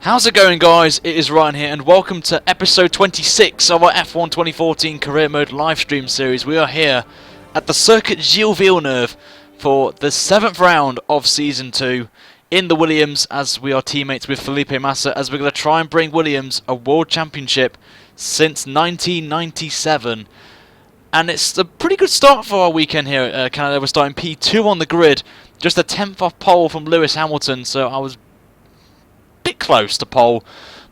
How's it going, guys? It is Ryan here, and welcome to episode 26 of our F1 2014 Career Mode livestream series. We are here at the Circuit Gilles Villeneuve for the 7th round of Season 2 in the Williams, as we are teammates with Felipe Massa, as we're going to try and bring Williams a World Championship since 1997. And it's a pretty good start for our weekend here at Canada. We're starting P2 on the grid, just a 10th off pole from Lewis Hamilton, so I was bit close to pole,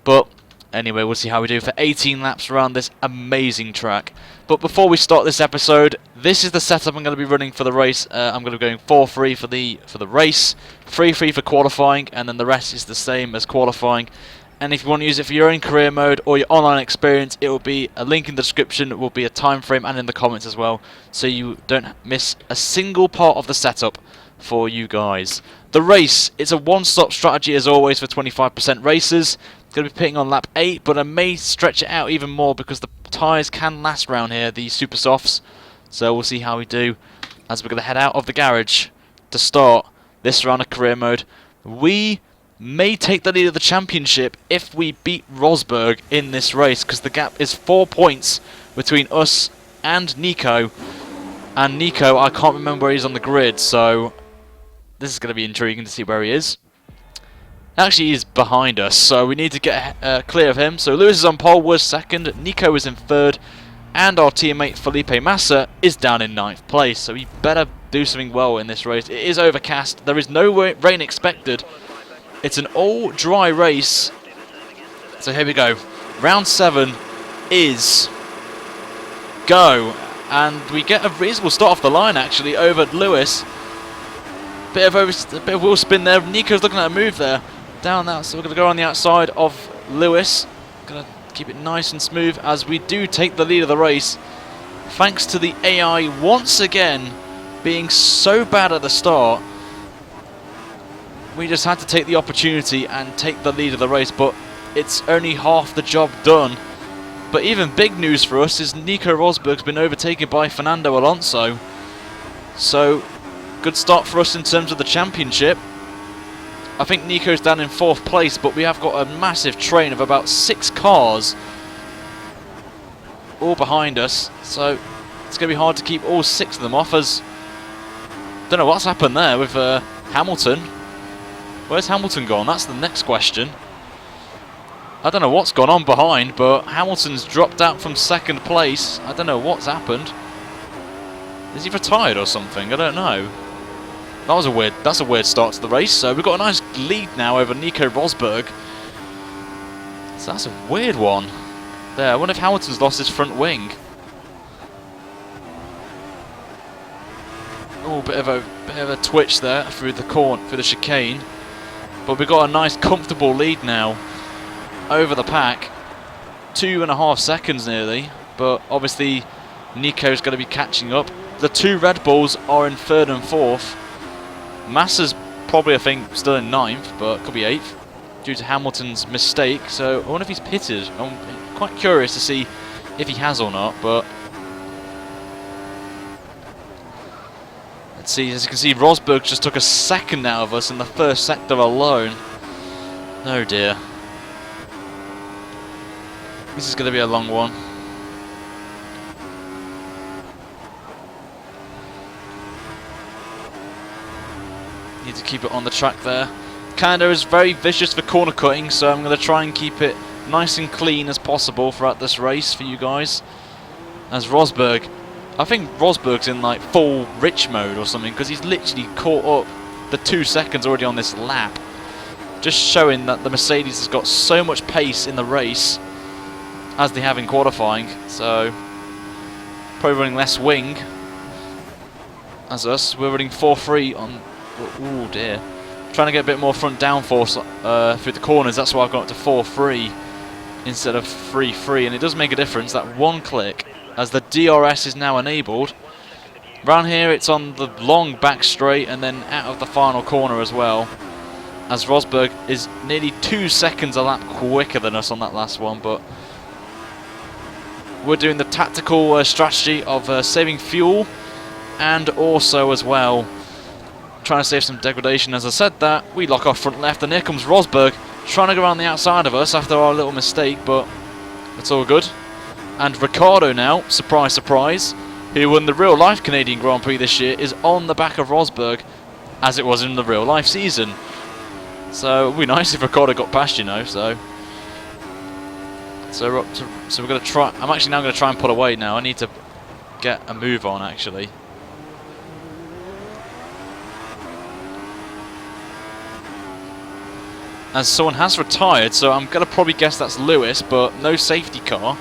but anyway, we'll see how we do for 18 laps around this amazing track. But before we start this episode, this is the setup I'm going to be running for the race. I'm going to be going 4-3 for the race, 3-3 for qualifying, and then the rest is the same as qualifying. And if you want to use it for your own career mode or your online experience, it will be a link in the description, it will be a time frame and in the comments as well, so you don't miss a single part of the setup for you guys. The race, it's a one-stop strategy as always for 25% races. It's going to be pitting on lap 8, but I may stretch it out even more because the tyres can last around here, the super softs. So we'll see how we do as we're going to head out of the garage to start this round of career mode. We may take the lead of the championship if we beat Rosberg in this race, because the gap is 4 points between us and Nico. And Nico, I can't remember where he's on the grid, so this is going to be intriguing to see where he is. Actually, he's behind us, so we need to get clear of him. So Lewis is on pole, was second, Nico is in third, and our teammate Felipe Massa is down in 9th place. So he better do something well in this race. It is overcast, there is no rain expected. It's an all-dry race. So here we go. Round 7 is go. And we get a reasonable start off the line, actually, over Lewis. Bit of wheel spin there. Nico's looking at a move there. Down that, so we're going to go on the outside of Lewis. Going to keep it nice and smooth as we do take the lead of the race. Thanks to the AI once again being so bad at the start. We just had to take the opportunity and take the lead of the race, but it's only half the job done. But even big news for us is Nico Rosberg's been overtaken by Fernando Alonso. So, good start for us in terms of the championship. I think Nico's down in 4th place, but we have got a massive train of about 6 cars all behind us. So, it's going to be hard to keep all 6 of them off, as don't know what's happened there with Hamilton. Where's Hamilton gone? That's the next question. I don't know what's gone on behind, but Hamilton's dropped out from 2nd place. I don't know what's happened. Is he retired or something? I don't know. That's a weird start to the race. So we've got a nice lead now over Nico Rosberg. So that's a weird one. There, I wonder if Hamilton's lost his front wing. Oh, bit of a twitch there through the chicane. But we've got a nice comfortable lead now over the pack. 2.5 seconds nearly, but obviously Nico's going to be catching up. The 2 Red Bulls are in 3rd and 4th. Massa's probably, I think, still in 9th, but could be 8th due to Hamilton's mistake. So I wonder if he's pitted. I'm quite curious to see if he has or not, but let's see. As you can see, Rosberg just took a second out of us in the first sector alone. Oh dear. This is going to be a long one. Need to keep it on the track there. Canada is very vicious for corner cutting, so I'm going to try and keep it nice and clean as possible throughout this race for you guys. As Rosberg, I think Rosberg's in like full rich mode or something, because he's literally caught up the 2 seconds already on this lap. Just showing that the Mercedes has got so much pace in the race as they have in qualifying, so probably running less wing as us. We're running 4-3 on, oh dear, trying to get a bit more front downforce through the corners. That's why I've got up to 4-3 instead of 3-3, and it does make a difference, that one click, as the DRS is now enabled. Round here it's on the long back straight and then out of the final corner as well, as Rosberg is nearly 2 seconds a lap quicker than us on that last one. But we're doing the tactical strategy of saving fuel, and also as well trying to save some degradation. As I said that, we lock off front left, and here comes Rosberg trying to go around the outside of us after our little mistake, but it's all good. And Ricciardo now, surprise, surprise, who won the real-life Canadian Grand Prix this year, is on the back of Rosberg, as it was in the real-life season. So it would be nice if Ricciardo got past, you know. So we're up to, so we're going to try. I'm actually now going to try and pull away now. I need to get a move on actually. As someone has retired, so I'm going to probably guess that's Lewis, but no safety car.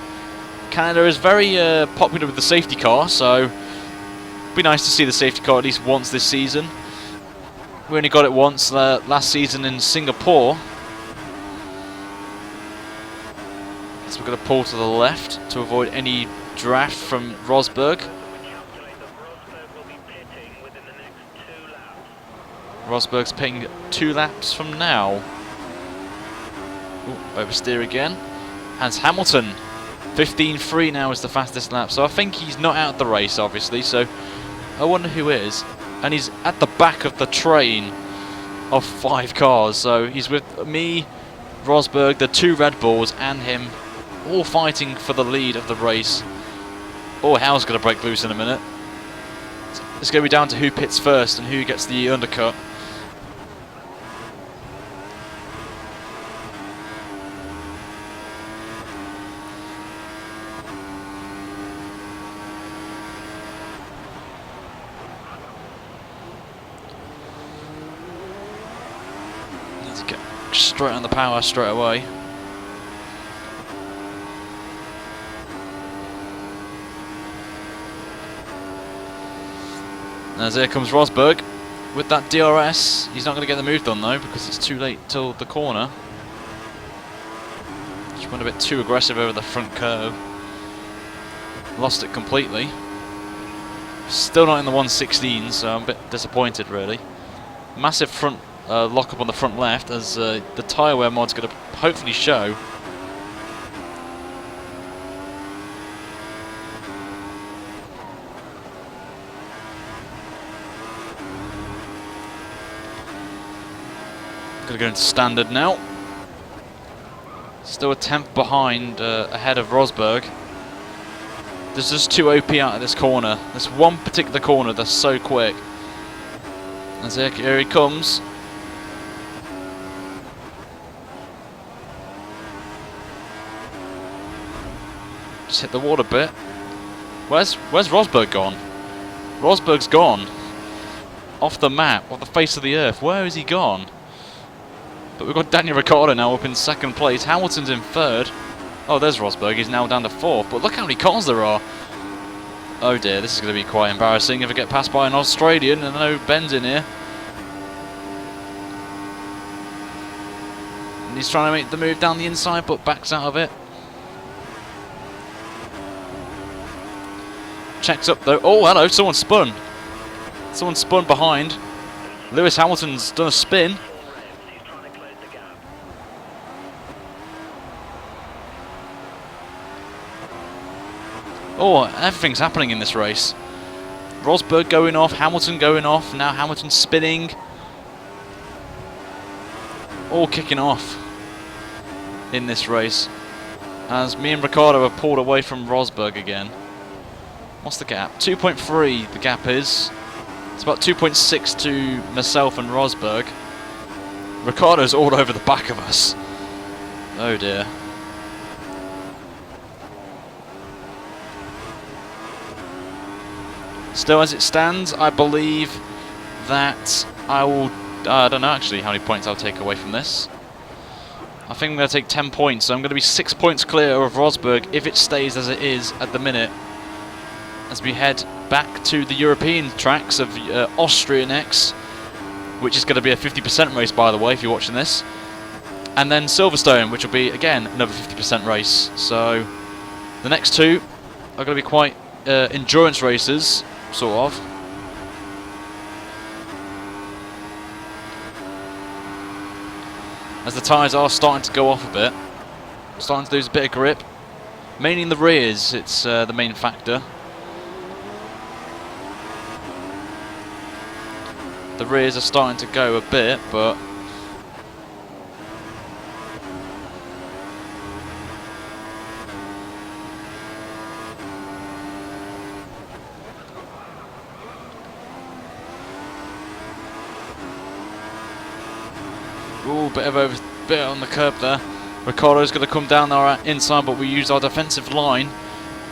Canada is very popular with the safety car, so it'd be nice to see the safety car at least once this season. We only got it once last season in Singapore. So we're going to pull to the left to avoid any draft from Rosberg. Rosberg's pitting 2 laps from now. Ooh, oversteer again. Has Hamilton. 15.3 now is the fastest lap. So I think he's not out of the race, obviously. So I wonder who is. And he's at the back of the train of 5 cars. So he's with me, Rosberg, the 2 Red Bulls, and him, all fighting for the lead of the race. Oh, hell's going to break loose in a minute. It's going to be down to who pits first and who gets the undercut. Need to get straight on the power straight away. As here comes Rosberg with that DRS. He's not going to get the move done though because it's too late till the corner. Just went a bit too aggressive over the front curve. Lost it completely. Still not in the 116, so I'm a bit disappointed really. Massive front lock up on the front left as the tyre wear mod's going to hopefully show. Going to go into standard now. Still a 10th behind, ahead of Rosberg. There's just 2 OP out of this corner. This one particular corner that's so quick. As here he comes. Just hit the wall a bit. Where's Rosberg gone? Rosberg's gone. Off the map, off the face of the earth. Where is he gone? But we've got Daniel Ricciardo now up in 2nd place. Hamilton's in 3rd. Oh, there's Rosberg. He's now down to 4th. But look how many cars there are. Oh dear, this is going to be quite embarrassing if I get passed by an Australian and no Ben's in here. And he's trying to make the move down the inside but backs out of it. Checks up though. Oh, hello, someone spun. Someone spun behind. Lewis Hamilton's done a spin. Oh, everything's happening in this race. Rosberg going off, Hamilton going off, now Hamilton spinning. All kicking off in this race. As me and Ricciardo are pulled away from Rosberg again. What's the gap? 2.3 the gap is. It's about 2.6 to myself and Rosberg. Ricciardo's all over the back of us. Oh dear. Still as it stands, I believe that I will... I don't know actually how many points I'll take away from this. I think I'm going to take 10 points, so I'm going to be 6 points clear of Rosberg if it stays as it is at the minute. As we head back to the European tracks of Austria next, which is going to be a 50% race by the way if you're watching this. And then Silverstone, which will be again another 50% race. So the next 2 are going to be quite endurance races. Sort of. As the tyres are starting to go off a bit. Starting to lose a bit of grip. Mainly in the rears, it's the main factor. The rears are starting to go a bit, but Ooh, bit on the curb there. Ricardo's going to come down our inside, but we use our defensive line.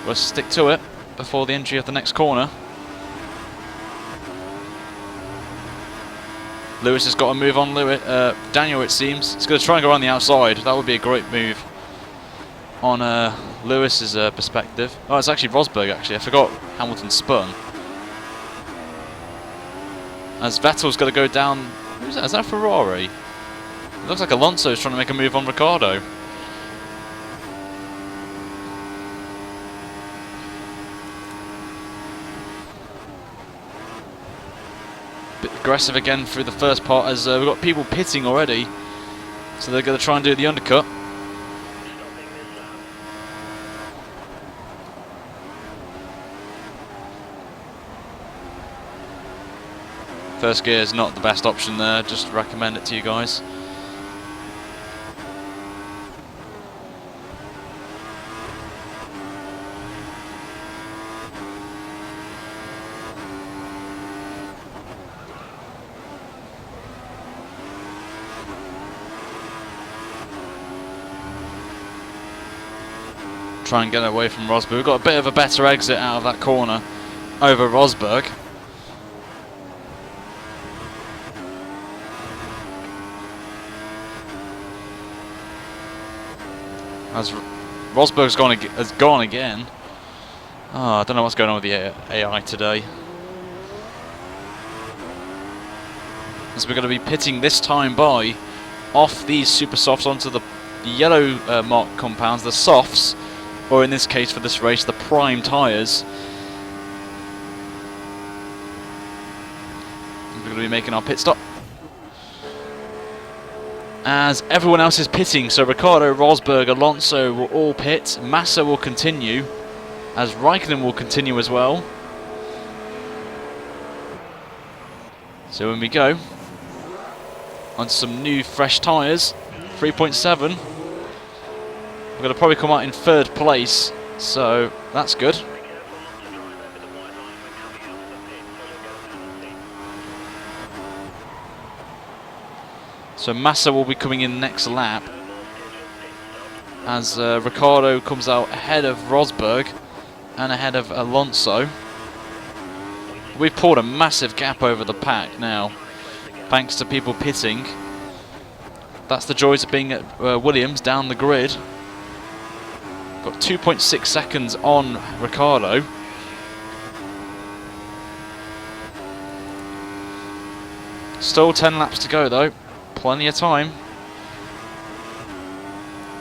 We'll stick to it before the entry of the next corner. Lewis has got to move on. Daniel, it seems, he's going to try and go around the outside. That would be a great move on Lewis's perspective. Oh, it's actually Rosberg. Actually, I forgot Hamilton spun. As Vettel's got to go down. Who's that? Is that Ferrari? It looks like Alonso's trying to make a move on Ricciardo. Bit aggressive again through the first part as we've got people pitting already. So they're going to try and do the undercut. First gear is not the best option there, just recommend it to you guys. Try and get away from Rosberg. We've got a bit of a better exit out of that corner over Rosberg. As Rosberg's has gone again. Oh, I don't know what's going on with the AI today. As we're going to be pitting this time by off these super softs onto the yellow marked compounds, the softs, or in this case for this race, the prime tyres. We're going to be making our pit stop. As everyone else is pitting, so Ricciardo, Rosberg, Alonso will all pit. Massa will continue, as Raikkonen will continue as well. So when we go on some new fresh tyres, 3.7, we're going to probably come out in third place, so that's good. So Massa will be coming in next lap as Ricciardo comes out ahead of Rosberg and ahead of Alonso. We've pulled a massive gap over the pack now, thanks to people pitting. That's the joys of being at Williams down the grid. Got 2.6 seconds on Ricciardo. Still 10 laps to go though. Plenty of time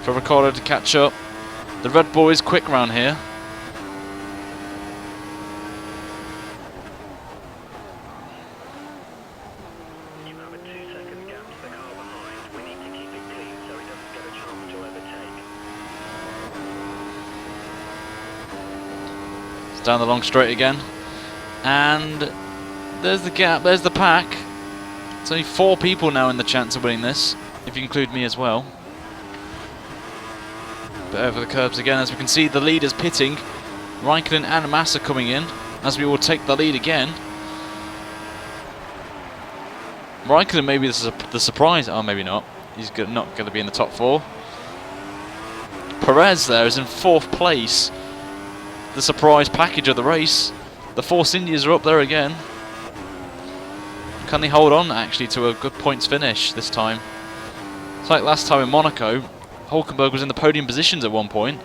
for Ricciardo to catch up. The Red Bull is quick round here. You have a 2-second gap to the car behind. We need to keep it clean so he doesn't get a chance to overtake. It's down the long straight again. And there's the gap, there's the pack. It's only 4 people now in the chance of winning this, if you include me as well. But over the curbs again, as we can see the leaders pitting. Raikkonen and Massa coming in, as we will take the lead again. Raikkonen maybe this is the surprise, oh maybe not. He's not going to be in the top 4. Perez there is in 4th place. The surprise package of the race. The Force Indias are up there again. Can they hold on actually to a good points finish this time? It's like last time in Monaco, Hulkenberg was in the podium positions at one point.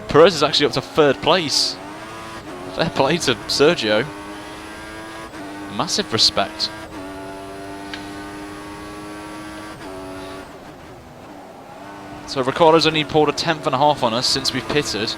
Perez is actually up to 3rd place. Fair play to Sergio. Massive respect. So Ricciardo's only pulled a 10th and a half on us since we've pitted.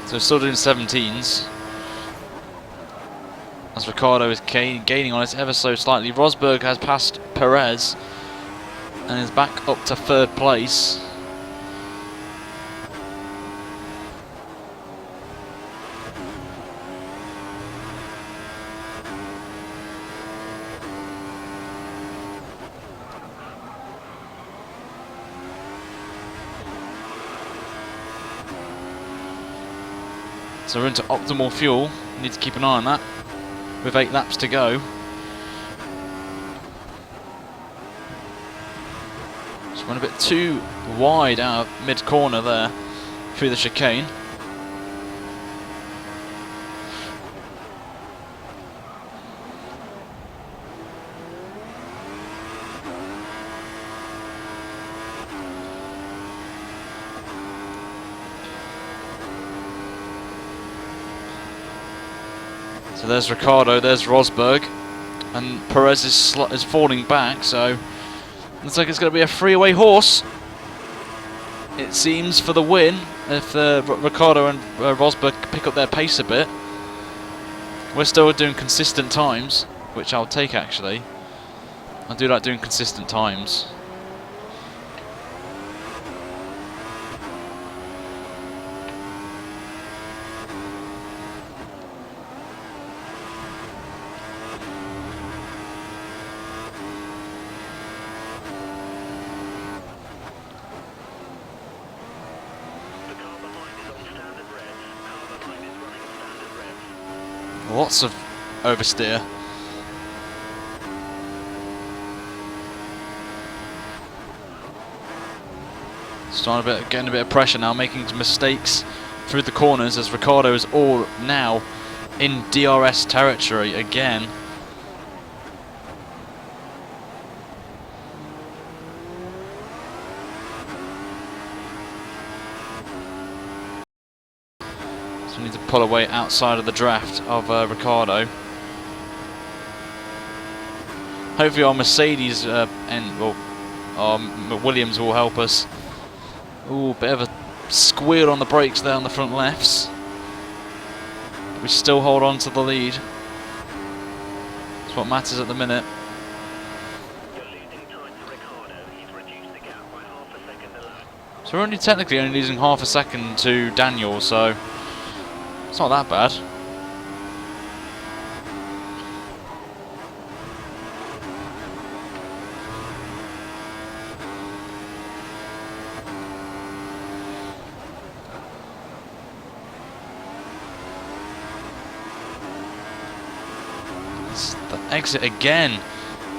So still doing 17s. as Ricciardo is gaining on us ever so slightly. Rosberg has passed Perez and is back up to 3rd place. So we're into optimal fuel. Need to keep an eye on that with 8 laps to go. Just went a bit too wide out of mid-corner there through the chicane. So there's Ricciardo, there's Rosberg, and Perez is falling back, so looks like it's going to be a three-way horse, it seems, for the win, if Ricciardo and Rosberg pick up their pace a bit. We're still doing consistent times, which I'll take actually. I do like doing consistent times. Lots of oversteer. Getting a bit of pressure now, making some mistakes through the corners as Ricciardo is all now in DRS territory again. So we need to pull away outside of the draft of Ricciardo. Hopefully our Mercedes Williams will help us. Ooh, bit of a squeal on the brakes there on the front lefts. But we still hold on to the lead. That's what matters at the minute. So we're only technically only losing half a second to Daniel, so it's not that bad. The exit again.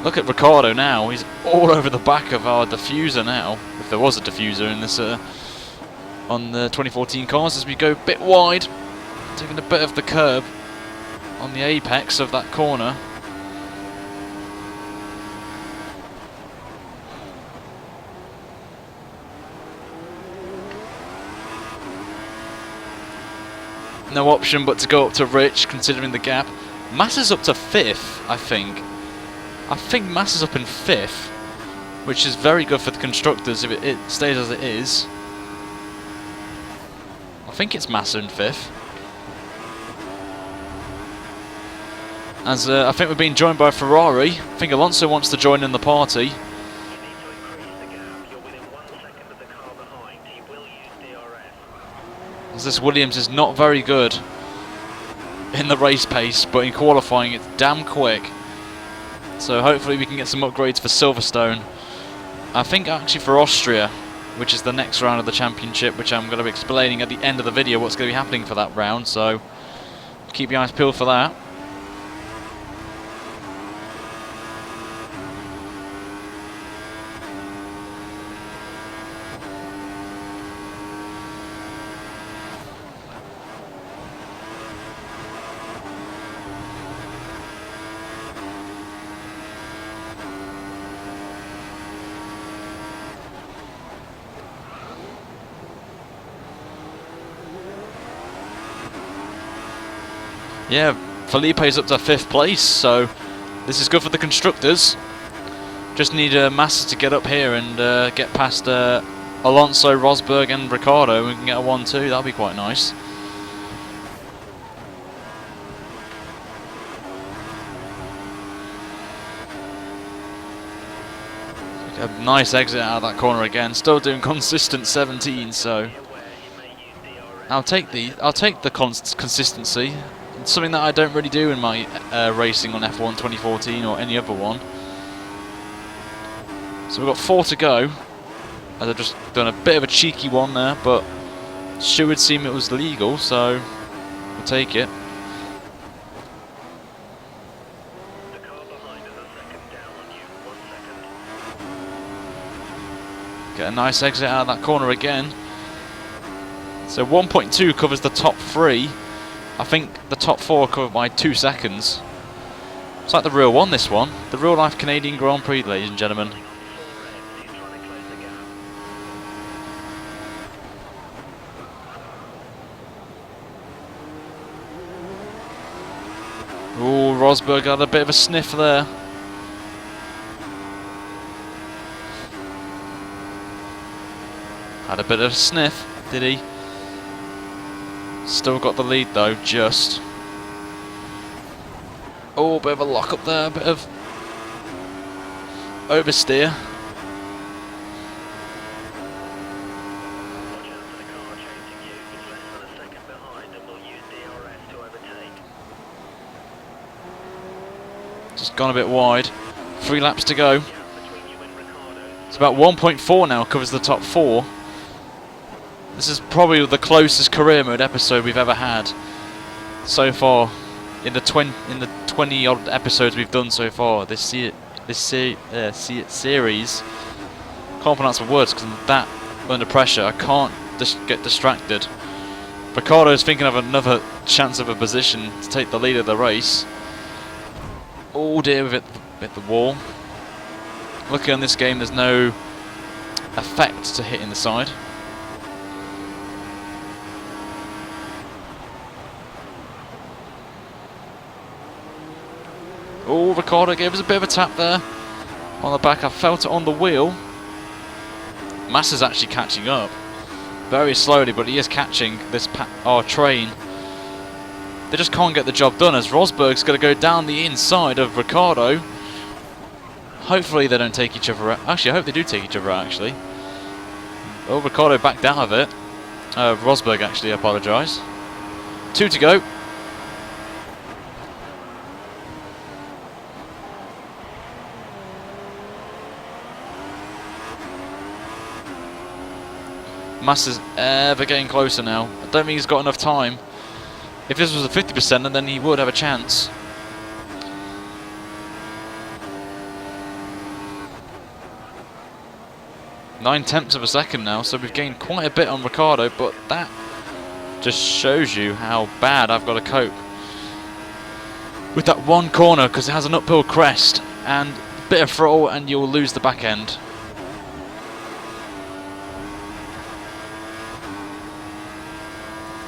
Look at Ricciardo now. He's all over the back of our diffuser now. If there was a diffuser in this on the 2014 cars, as we go a bit wide, taking a bit of the curb on the apex of that corner. No option but to go up to Rich, considering the gap. Massa's up to 5th, I think. I think Massa's up in 5th, which is very good for the constructors if it stays as it is. I think it's Massa in 5th. As I think we're being joined by Ferrari. I think Alonso wants to join in the party. As this Williams is not very good in the race pace, but in qualifying it's damn quick. So hopefully we can get some upgrades for Silverstone. I think actually for Austria, which is the next round of the championship, which I'm going to be explaining at the end of the video what's going to be happening for that round, so keep your eyes peeled for that. Yeah, Felipe's up to 5th place, so this is good for the constructors. Just need Massa to get up here and get past Alonso, Rosberg and Ricciardo. We can get a 1-2, that'll be quite nice. A nice exit out of that corner again. Still doing consistent 17, so I'll take the consistency. It's something that I don't really do in my racing on F1 2014 or any other one. So we've got 4 to go. As I've just done a bit of a cheeky one there, but steward seemed it was legal, so we'll take it. Get a nice exit out of that corner again. So 1.2 covers the top 3. I think the top 4 are covered by 2 seconds. It's like the real one, this one. The real life Canadian Grand Prix, ladies and gentlemen. Ooh, Rosberg had a bit of a sniff there. Had a bit of a sniff, did he? Still got the lead though, just. Oh, bit of a lock up there, a bit of oversteer. Just gone a bit wide. 3 laps to go. It's about 1.4 now, covers the top 4. This is probably the closest career mode episode we've ever had so far in the 20 odd episodes we've done so far. This series. Can't pronounce my words because I'm that under pressure. I can't just get distracted. Ricciardo's thinking of another chance of a position to take the lead of the race. Oh dear, we've hit the wall. Luckily on this game there's no effect to hitting the side. Oh, Ricciardo gave us a bit of a tap there on the back. I felt it on the wheel. Massa's actually catching up very slowly, but he is catching this our train. They just can't get the job done as Rosberg's going to go down the inside of Ricciardo. Hopefully they don't take each other out. Actually, I hope they do take each other out, actually. Oh, Ricciardo backed out of it. Rosberg, actually, I apologise. 2 to go. Massa's ever getting closer now. I don't think he's got enough time. If this was a 50%, then he would have a chance. .9 of a second now, so we've gained quite a bit on Ricciardo, but that just shows you how bad I've got to cope with that one corner, because it has an uphill crest and a bit of throttle and you'll lose the back end.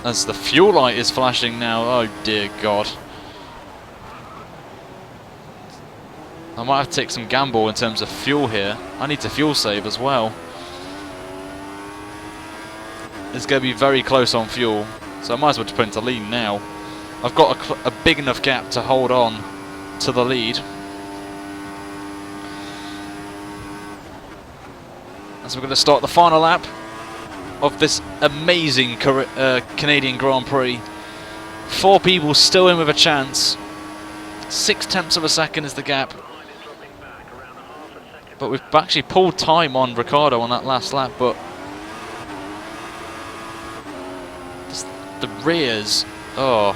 As the fuel light is flashing now, oh dear God. I might have to take some gamble in terms of fuel here. I need to fuel save as well. It's going to be very close on fuel, so I might as well just put into lead now. I've got a big enough gap to hold on to the lead. As we're going to start the final lap of this amazing Canadian Grand Prix. 4 people still in with a chance. 0.6 of a second is the gap. But we've actually pulled time on Ricciardo on that last lap, but the rears, oh.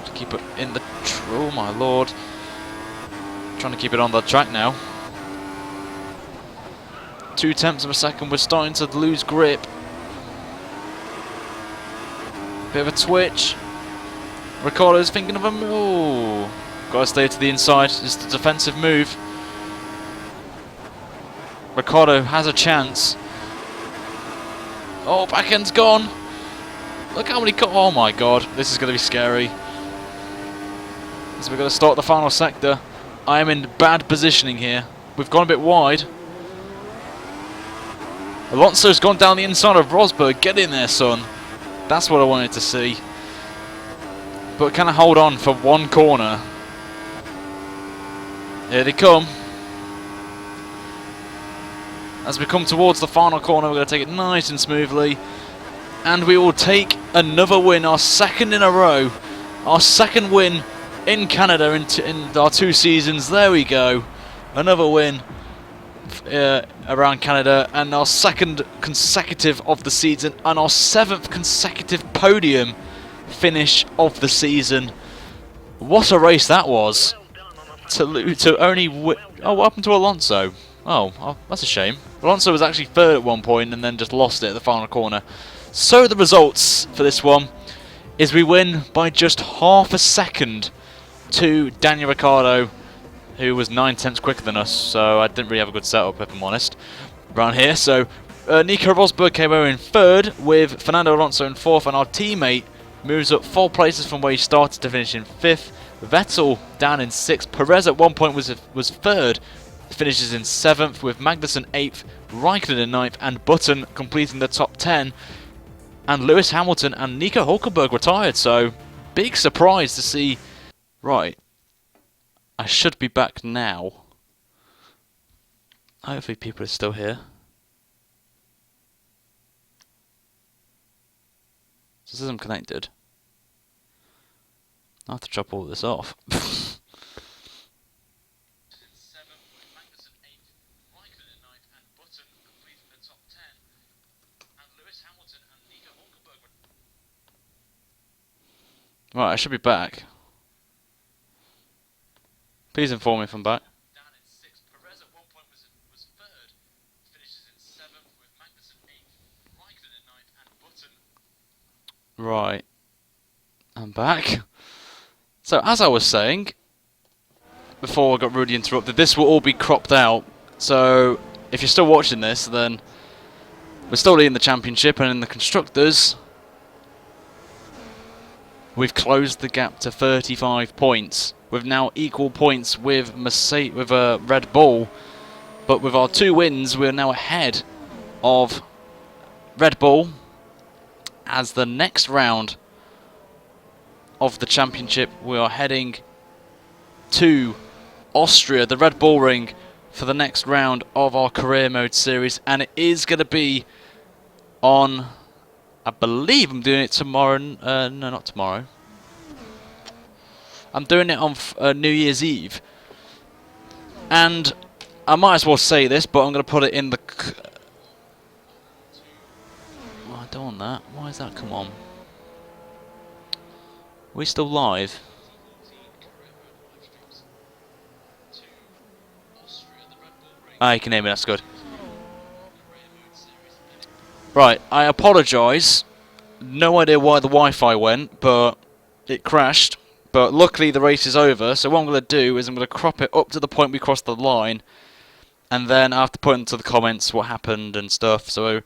To keep it in the, oh my lord. Trying to keep it on the track now. 0.2 of a second, we're starting to lose grip. Bit of a twitch. Ricciardo's thinking of a move. Got to stay to the inside. It's the defensive move. Ricciardo has a chance. Oh, back end's gone. Look how many. Oh my God, this is going to be scary. As we're going to start the final sector. I am in bad positioning here. We've gone a bit wide. Alonso's gone down the inside of Rosberg. Get in there, son. That's what I wanted to see. But can I hold on for one corner? Here they come. As we come towards the final corner, we're going to take it nice and smoothly. And we will take another win, our second in a row. Our second win in Canada in our 2 seasons. There we go. Another win around Canada. And our second consecutive of the season. And our 7th consecutive podium finish of the season. What a race that was. To only oh, what happened to Alonso? Oh, that's a shame. Alonso was actually 3rd at one point and then just lost it at the final corner. So the results for this one is we win by just half a second to Daniel Ricciardo, who was 9/10 quicker than us, so I didn't really have a good setup, if I'm honest, around here. So Nico Rosberg came over in 3rd with Fernando Alonso in 4th, and our teammate moves up 4 places from where he started to finish in 5th. Vettel down in 6th. Perez at one point was 3rd, finishes in 7th, with Magnussen 8th, Raikkonen in 9th, and Button completing the top 10. And Lewis Hamilton and Nico Hulkenberg retired, so big surprise to see. Right, I should be back now. Hopefully people are still here. This isn't connected. I have to chop all this off. Right, I should be back. Please inform me if I'm back. Down in 6th. Perez at one point was 3rd. Finishes in 7th with Magnussen 8th, Raikkonen in 9th, and Button. Right. I'm back. So, as I was saying, before I got rudely interrupted, this will all be cropped out. So, if you're still watching this, then we're still leading the championship, and in the constructors, we've closed the gap to 35 points. With now equal points with Red Bull, but with our 2 wins, we're now ahead of Red Bull as the next round of the championship. We are heading to Austria, the Red Bull Ring, for the next round of our career mode series, and it is going to be on, I believe I'm doing it tomorrow. No, not tomorrow. I'm doing it on New Year's Eve. And I might as well say this, but I'm going to put it in the... Oh, I don't want that. Why is that come on? Are we still live? Ah, you can hear me, that's good. Right, I apologise. No idea why the Wi-Fi went, but it crashed. But luckily the race is over, so what I'm going to do is I'm going to crop it up to the point we crossed the line, and then I have to put into the comments what happened and stuff. So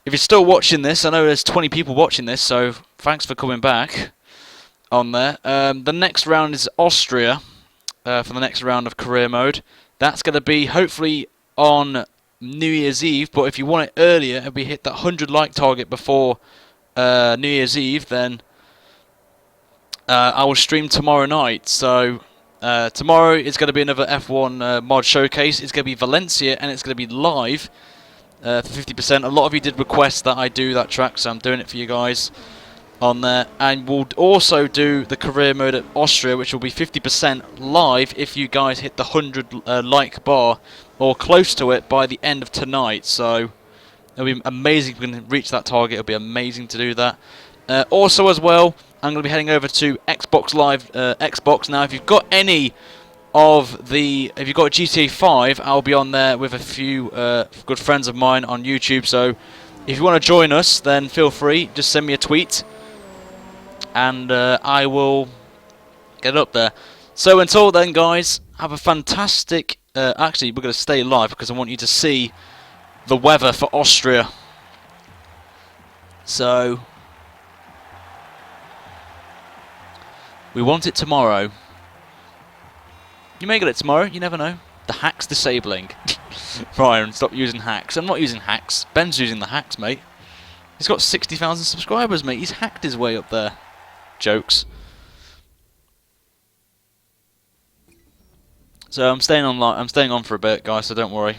if you're still watching this, I know there's 20 people watching this, so thanks for coming back on there. The next round is Austria for the next round of career mode. That's going to be hopefully on New Year's Eve, but if you want it earlier, if we hit that 100 like target before New Year's Eve, then I will stream tomorrow night. So tomorrow is going to be another F1 mod showcase. It's going to be Valencia, and it's going to be live for 50%. A lot of you did request that I do that track, so I'm doing it for you guys on there. And we'll also do the career mode at Austria, which will be 50% live if you guys hit the 100 like bar or close to it by the end of tonight. So it'll be amazing if we can reach that target. It'll be amazing to do that. Also as well, I'm going to be heading over to Xbox Live Xbox. Now, if you've got any of the... If you've got GTA 5, I'll be on there with a few good friends of mine on YouTube. So if you want to join us, then feel free. Just send me a tweet, and I will get it up there. So until then, guys, have a fantastic... actually, we're going to stay live because I want you to see the weather for Austria. So... we want it tomorrow. You may get it tomorrow, you never know. The hack's disabling. Ryan, stop using hacks. I'm not using hacks. Ben's using the hacks, mate. He's got 60,000 subscribers, mate. He's hacked his way up there. Jokes. So I'm staying on. I'm staying on for a bit, guys. So don't worry.